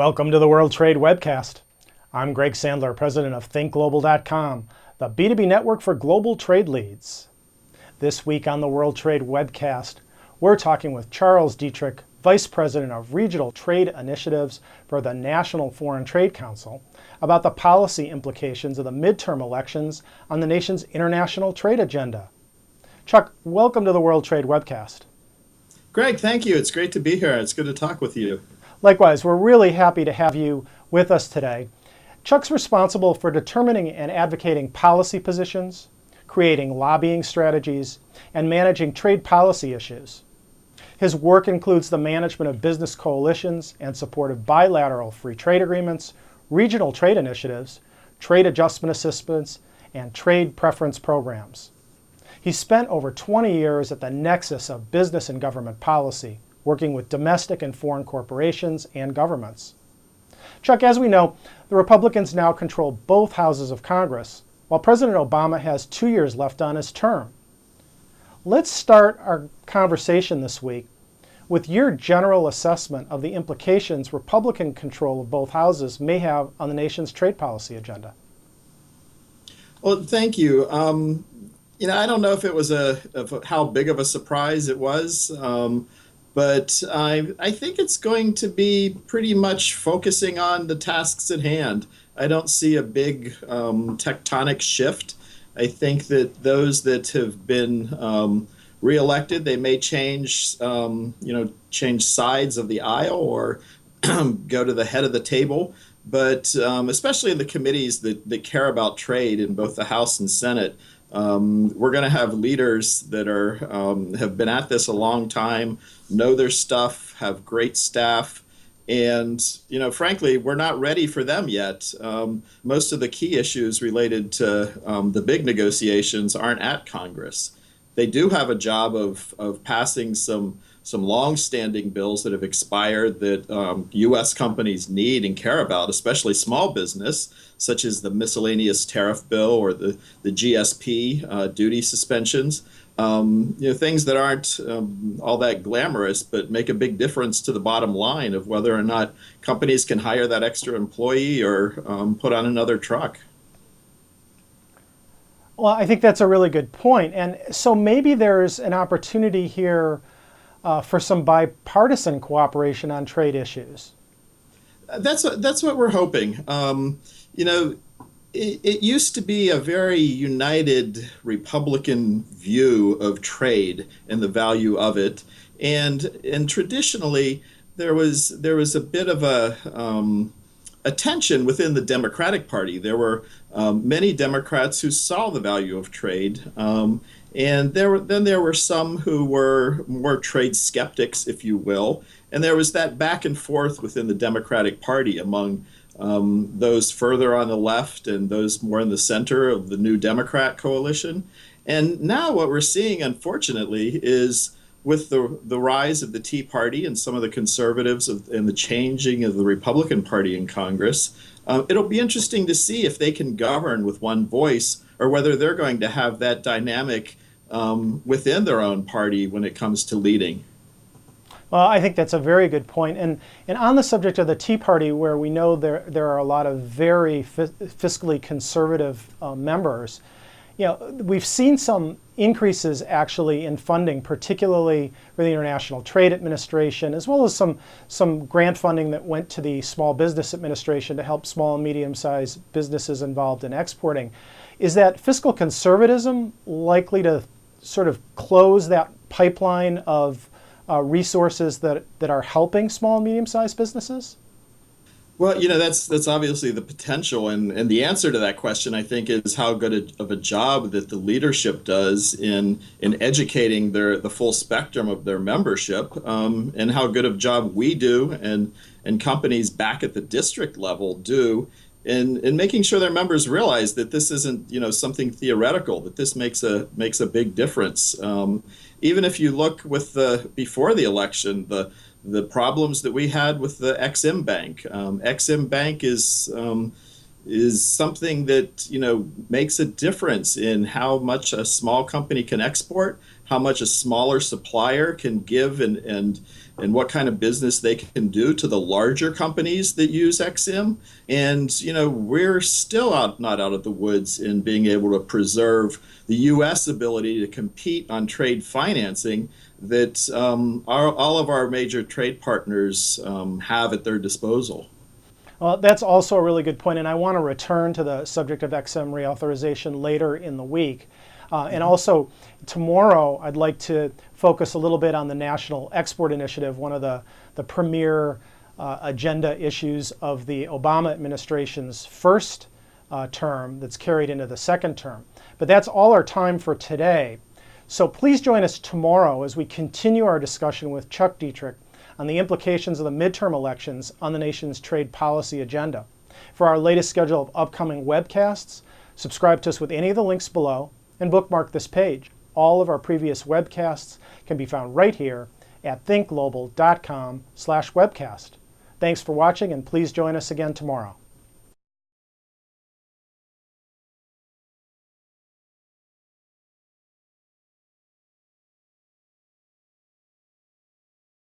Welcome to the World Trade Webcast. I'm Greg Sandler, president of ThinkGlobal.com, the B2B network for global trade leads. This week on the World Trade Webcast, we're talking with Charles Dittrich, Vice President of Regional Trade Initiatives for the National Foreign Trade Council, about the policy implications of the midterm elections on the nation's international trade agenda. Chuck, welcome to the World Trade Webcast. Greg, thank you. It's great to be here. It's good to talk with you. Likewise, we're really happy to have you with us today. Chuck's responsible for determining and advocating policy positions, creating lobbying strategies, and managing trade policy issues. His work includes the management of business coalitions and support of bilateral free trade agreements, regional trade initiatives, trade adjustment assistance, and trade preference programs. He spent over 20 years at the nexus of business and government policy, working with domestic and foreign corporations and governments. Chuck, as we know, the Republicans now control both houses of Congress, while President Obama has 2 years left on his term. Let's start our conversation this week with your general assessment of the implications Republican control of both houses may have on the nation's trade policy agenda. Well, thank you. I don't know if it was how big of a surprise it was. But I think it's going to be pretty much focusing on the tasks at hand. I don't see a big tectonic shift. I think that those that have been reelected, they may change, change sides of the aisle or go to the head of the table. But especially in the committees that care about trade in both the House and Senate, we're going to have leaders that have been at this a long time, know their stuff, have great staff, and frankly, we're not ready for them yet. Most of the key issues related to the big negotiations aren't at Congress. They do have a job of passing some long-standing bills that have expired that U.S. companies need and care about, especially small business, such as the miscellaneous tariff bill or the GSP duty suspensions. Things that aren't all that glamorous, but make a big difference to the bottom line of whether or not companies can hire that extra employee or put on another truck. Well, I think that's a really good point. And so maybe there's an opportunity here for some bipartisan cooperation on trade issues. That's what we're hoping. It used to be a very united Republican view of trade and the value of it, and traditionally there was a bit of a tension within the Democratic Party. There were many Democrats who saw the value of trade. And there were some who were more trade skeptics, if you will. And there was that back and forth within the Democratic Party among those further on the left and those more in the center of the New Democrat coalition. And now what we're seeing, unfortunately, is with the rise of the Tea Party and some of the conservatives and the changing of the Republican Party in Congress, it'll be interesting to see if they can govern with one voice or whether they're going to have that dynamic within their own party when it comes to leading. Well, I think that's a very good point. And on the subject of the Tea Party, where we know there are a lot of very fiscally conservative members, we've seen some increases actually in funding, particularly for the International Trade Administration, as well as some grant funding that went to the Small Business Administration to help small and medium-sized businesses involved in exporting. Is that fiscal conservatism likely to sort of close that pipeline of resources that are helping small and medium-sized businesses? Well, that's obviously the potential, and the answer to that question, I think, is how good of a job that the leadership does in educating the full spectrum of their membership, and how good of a job we do and companies back at the district level do in making sure their members realize that this isn't something theoretical, that this makes a big difference. Even if you look with before the election, the problems that we had with the Ex-Im Bank. Ex-Im Bank is is something that, makes a difference in how much a small company can export, how much a smaller supplier can give, and what kind of business they can do to the larger companies that use XM. And, we're still not out of the woods in being able to preserve the U.S. ability to compete on trade financing that all of our major trade partners have at their disposal. Well, that's also a really good point, and I want to return to the subject of XM reauthorization later in the week. And also, tomorrow, I'd like to focus a little bit on the National Export Initiative, one of the premier agenda issues of the Obama administration's first term that's carried into the second term. But that's all our time for today. So please join us tomorrow as we continue our discussion with Chuck Dittrich on the implications of the midterm elections on the nation's trade policy agenda. For our latest schedule of upcoming webcasts, subscribe to us with any of the links below and bookmark this page. All of our previous webcasts can be found right here at thinkglobal.com/webcast. Thanks for watching, and please join us again tomorrow.